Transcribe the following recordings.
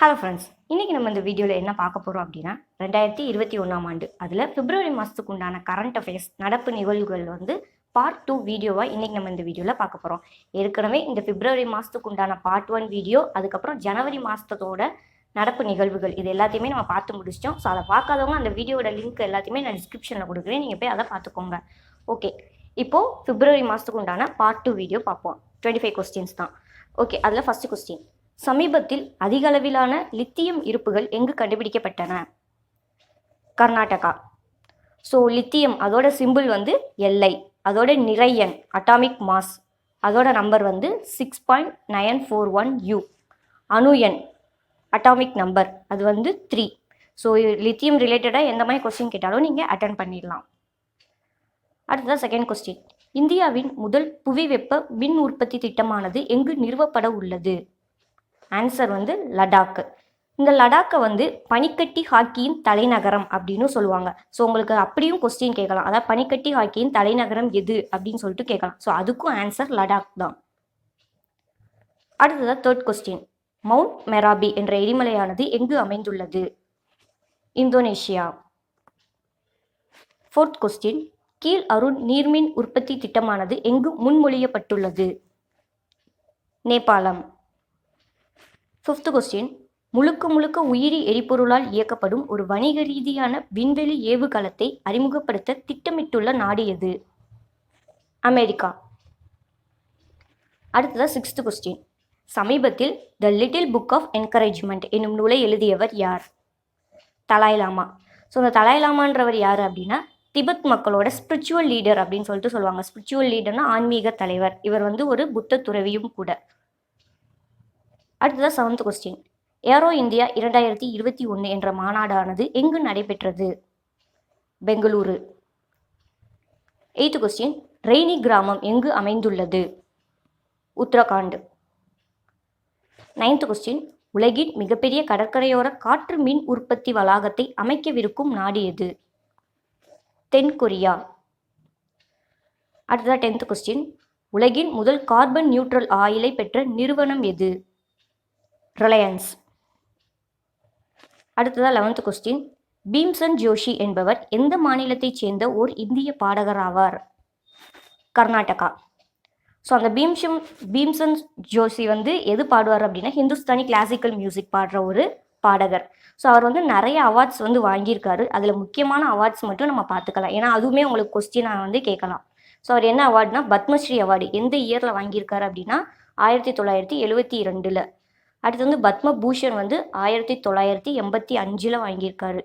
Hello friends, இன்றைக்கி நம்ம இந்த வீடியோவில் என்ன பார்க்க போகிறோம் அப்படின்னா 2021ஆம் ஆண்டு அதில் பிப்ரவரி மாதத்துக்கு உண்டான கரண்ட் அஃபேர்ஸ் நடப்பு நிகழ்வுகள் பார்ட் 2 வீடியோவாக இன்றைக்கி நம்ம இந்த வீடியோவில் பார்க்க போகிறோம். ஏற்கனவே இந்த பிப்ரவரி மாதத்துக்கு உண்டான பார்ட் 1 வீடியோ, அதுக்கப்புறம் ஜனவரி மாதத்தோட நடப்பு நிகழ்வுகள் இது எல்லாத்தையுமே நம்ம பார்த்து முடிச்சிட்டோம். ஸோ அதை பார்க்காதவங்க அந்த வீடியோட லிங்க் எல்லாத்தையுமே நான் டிஸ்கிரிப்ஷனில் கொடுக்குறேன், நீங்கள் போய் அதை பார்த்துக்கோங்க. ஓகே, இப்போது பிப்ரவரி மாதத்துக்கு உண்டான பார்ட் 2 வீடியோ பார்ப்போம். 25 கொஸ்டின்ஸ் தான். ஓகே, அதில் ஃபஸ்ட்டு கொஸ்டின், சமீபத்தில் அதிகளவிலான லித்தியம் இருப்புகள் எங்கு கண்டுபிடிக்கப்பட்டன? கர்நாடகா. ஸோ லித்தியம் அதோட சிம்பிள் Li, அதோட நிறையன் அட்டாமிக் மாஸ், அதோட நம்பர் 6.941 U. அணு எண் அட்டாமிக் நம்பர் அது 3. ஸோ லித்தியம் ரிலேட்டடாக எந்த மாதிரி கொஸ்டின் கேட்டாலும் நீங்கள் அட்டன் பண்ணிடலாம். அடுத்ததான் செகண்ட் கொஸ்டின், இந்தியாவின் முதல் புவி வெப்ப மின் உற்பத்தி திட்டமானது எங்கு நிறுவப்பட உள்ளது? ஆன்சர் லடாக். இந்த லடாக்கை பனிக்கட்டி ஹாக்கியின் தலைநகரம் அப்படின்னு சொல்லுவாங்க. ஸோ உங்களுக்கு அப்படியும் கொஸ்டின் கேட்கலாம், அதாவது பனிக்கட்டி ஹாக்கியின் தலைநகரம் எது அப்படின்னு சொல்லிட்டு கேட்கலாம். ஸோ அதுக்கும் ஆன்சர் லடாக் தான். அடுத்ததாக தேர்ட் கொஸ்டின், மவுண்ட் மெராபி என்ற எரிமலையானது எங்கு அமைந்துள்ளது? இந்தோனேஷியா. ஃபோர்த் கொஸ்டின், கீழ் அருண் நீர்மின் உற்பத்தி திட்டமானது எங்கு முன்மொழியப்பட்டுள்ளது? நேபாளம். ஃபிஃப்த் கொஸ்டின், முழுக்க உயிரி எரிபொருளால் இயக்கப்படும் ஒரு வணிக ரீதியான விண்வெளி ஏவுகலத்தை அறிமுகப்படுத்த திட்டமிட்டுள்ள நாடு எது? அமெரிக்கா. அடுத்ததாக சிக்ஸ்த் கொஸ்டின், சமீபத்தில் the little book of encouragement என்னும் நூலை எழுதியவர் யார்? தலாய் லாமா. ஸோ இந்த தலாய் லாமான்றவர் யார் அப்படின்னா திபெத் மக்களோட ஸ்பிரிச்சுவல் லீடர் அப்படின்னு சொல்லிட்டு சொல்லுவாங்க. ஸ்பிரிச்சுவல் லீடர்னா ஆன்மீக தலைவர். இவர் ஒரு புத்த துறவியும் கூட. அடுத்ததாக செவன்த் கொஸ்டின், ஏரோ இந்தியா 2021 என்ற மாநாடானது எங்கு நடைபெற்றது? பெங்களூரு. எய்த் கொஸ்டின், ரெய்னி கிராமம் எங்கு அமைந்துள்ளது? உத்தரகாண்ட். நைன்த் கொஸ்டின், உலகின் மிகப்பெரிய கடற்கரையோர காற்று மின் உற்பத்தி வளாகத்தை அமைக்கவிருக்கும் நாடு எது? தென்கொரியா. அடுத்ததாக 10th கொஸ்டின், உலகின் முதல் கார்பன் நியூட்ரல் ஆயிலை பெற்ற நிறுவனம் எது? ரிலையன்ஸ். அடுத்ததாக 11th கொஸ்டின், பீம்சன் ஜோஷி என்பவர் எந்த மாநிலத்தைச் சேர்ந்த ஓர் இந்திய பாடகர் ஆவார்? கர்நாடகா. ஸோ அந்த பீம்சன் ஜோஷி எது பாடுவார் அப்படின்னா ஹிந்துஸ்தானி கிளாசிக்கல் மியூசிக் பாடுற ஒரு பாடகர். ஸோ அவர் நிறைய அவார்ட்ஸ் வாங்கியிருக்காரு. அதில் முக்கியமான அவார்ட்ஸ் மட்டும் நம்ம பார்த்துக்கலாம், ஏன்னா அதுவுமே உங்களுக்கு கொஸ்டினாக கேட்கலாம். ஸோ அவர் என்ன அவார்டுனா பத்மஸ்ரீ அவார்டு எந்த இயரில் வாங்கியிருக்காரு அப்படின்னா 1972. அடுத்து பத்ம பூஷன் 1985 வாங்கியிருக்காரு.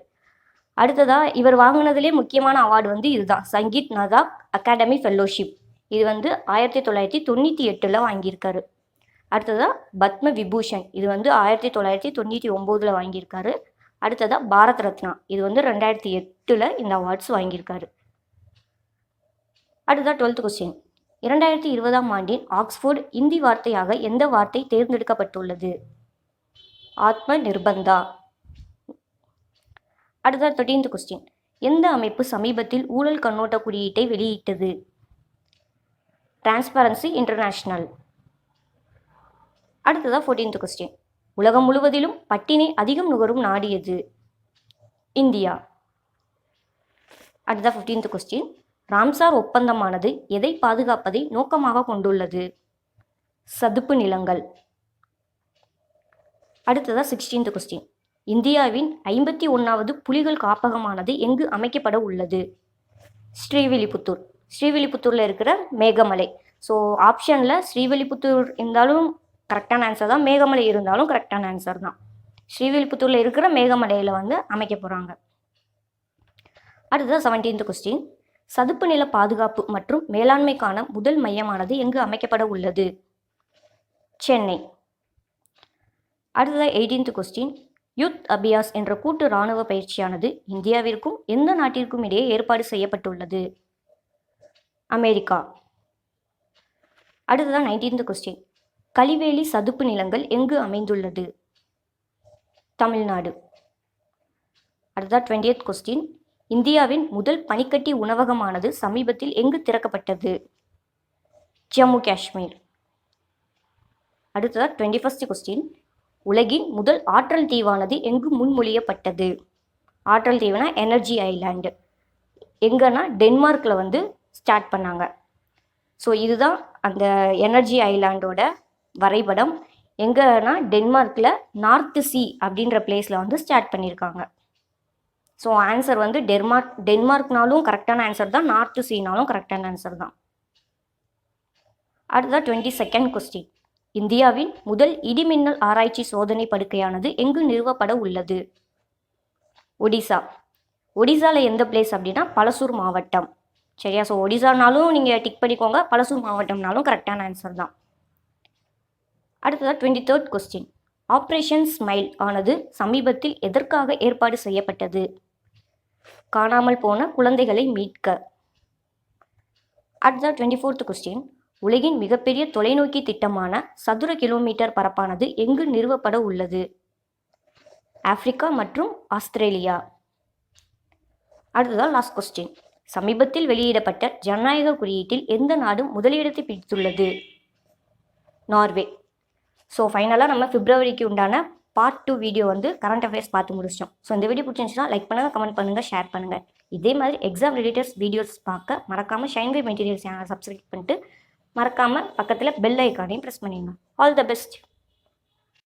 அடுத்ததாக இவர் வாங்கினதுலேயே முக்கியமான அவார்டு இதுதான், சங்கீத் நாதக் அகாடமி ஃபெல்லோஷிப். இது 1998 வாங்கியிருக்காரு. அடுத்ததாக பத்ம விபூஷன், இது 1999 வாங்கியிருக்காரு. அடுத்ததாக பாரத் ரத்னா, இது 2008 இந்த அவார்ட்ஸ் வாங்கியிருக்காரு. அடுத்ததாக 12th கொஸ்டின், 2020ஆம் ஆண்டின் ஆக்ஸ்போர்டு இந்தி வார்த்தையாக எந்த வார்த்தை தேர்ந்தெடுக்கப்பட்டுள்ளது? ஆத்ம நிர்பந்தா. அடுத்ததாக 13th கொஸ்டின், எந்த அமைப்பு சமீபத்தில் ஊழல் கண்ணோட்ட குறியீட்டை வெளியிட்டது? Transparency international. அடுத்ததாக 14th கொஸ்டின், உலகம் முழுவதிலும் பட்டினி அதிகம் நுகரும் நாடு எது? இந்தியா. அடுத்ததாக 15th கொஸ்டின், ராம்சார் ஒப்பந்தமானது எதை பாதுகாப்பதை நோக்கமாக கொண்டுள்ளது? சதுப்பு நிலங்கள். அடுத்ததாக 16th கொஸ்டின், இந்தியாவின் 51வது புலிகள் காப்பகமானது எங்கு அமைக்கப்பட உள்ளது? ஸ்ரீவில்லிபுத்தூர். ஸ்ரீவில்லிபுத்தூரில் இருக்கிற மேகமலை. ஸோ ஆப்ஷனில் ஸ்ரீவில்லிபுத்தூர் இருந்தாலும் கரெக்டான ஆன்சர் தான், மேகமலை இருந்தாலும் கரெக்டான ஆன்சர் தான். ஸ்ரீவில்லிபுத்தூரில் இருக்கிற மேகமலையில் அமைக்க போகிறாங்க. அடுத்ததாக 17th கொஸ்டின், சதுப்பு நில பாதுகாப்பு மற்றும் மேலாண்மைக்கான முதல் மையமானது எங்கு அமைக்கப்பட உள்ளது? சென்னை. அடுத்ததாக 18th கொஸ்டின், யுத் அபியாஸ் என்ற கூட்டு இராணுவ பயிற்சியானது இந்தியாவிற்கும் எந்த நாட்டிற்கும் இடையே ஏற்பாடு செய்யப்பட்டுள்ளது? அமெரிக்கா. அடுத்ததாக 19th கொஸ்டின், கலிவேலி சதுப்பு நிலங்கள் எங்கு அமைந்துள்ளது? தமிழ்நாடு. அடுத்ததாக 20th கொஸ்டின், இந்தியாவின் முதல் பனிக்கட்டி உணவகமானது சமீபத்தில் எங்கு திறக்கப்பட்டது? ஜம்மு காஷ்மீர். அடுத்ததாக 21st கொஸ்டின், உலகின் முதல் ஆற்றல் தீவானது எங்கு முன்மொழியப்பட்டது? ஆற்றல் தீவுனா எனர்ஜி ஐலாண்டு. எங்கன்னா டென்மார்க்கில் வந்து ஸ்டார்ட் பண்ணாங்க. ஸோ இதுதான் அந்த எனர்ஜி ஐலாண்டோட வரைபடம். எங்கன்னா டென்மார்க்கில் நார்த் சி அப்படின்ற பிளேஸில் வந்து ஸ்டார்ட் பண்ணியிருக்காங்க. ஸோ ஆன்சர் வந்து டென்மார்க்னாலும் கரெக்டான ஆன்சர் தான், நார்த் சீனாலும் கரெக்டான ஆன்சர் தான். அடுத்ததாக 22nd கொஸ்டின். இந்தியாவின் முதல் இடிமின்னல் ஆராய்ச்சி சோதனை படுக்கையானது எங்கு நிறுவப்பட உள்ளது? ஒடிசா. ஒடிசாவில் எந்த பிளேஸ் அப்படின்னா பலசூர் மாவட்டம். சரியா? ஸோ ஒடிசானாலும் நீங்கள் டிக் பண்ணிக்கோங்க, பலசூர் மாவட்டம்னாலும் கரெக்டான ஆன்சர் தான். அடுத்ததாக 23rd கொஸ்டின். ஆப்ரேஷன் ஸ்மைல் ஆனது சமீபத்தில் எதற்காக ஏற்பாடு செய்யப்பட்டது? காணாமல் போன குழந்தைகளை மீட்க. அடுத்ததாக 24th கொஸ்டின். உலகின் மிகப்பெரிய தொலைநோக்கி திட்டமான சதுர கிலோமீட்டர் பரப்பானது எங்கு நிறுவப்பட உள்ளது? ஆப்பிரிக்கா மற்றும் ஆஸ்திரேலியா. அடுத்ததாக லாஸ்ட் கொஸ்டின். சமீபத்தில் வெளியிடப்பட்ட ஜனநாயக குறியீட்டில் எந்த நாடு முதலிடத்தை பிடித்துள்ளது? நார்வே. ஸோ ஃபைனலாக நம்ம பிப்ரவரிக்கு உண்டான பார்ட் 2 வீடியோ வந்து கரண்ட் அஃபேர்ஸ் பார்த்து முடிச்சிட்டோம். ஸோ இந்த வீடியோ பிடிச்சிருந்துச்சுன்னா லைக் பண்ணுங்கள், கமெண்ட் பண்ணுங்கள், ஷேர் பண்ணுங்கள். இதே மாதிரி எக்ஸாம் ரிலேட்டட் வீடியோஸ் பார்க்க மறக்காமல் ஷைன்வே மெட்டீரியல்ஸ் சேனலை சப்ஸ்கிரைப் பண்ணிட்டு மறக்காமல் பக்கத்தில் பெல் ஐக்கானையும் ப்ரெஸ் பண்ணிடுங்க. All the best.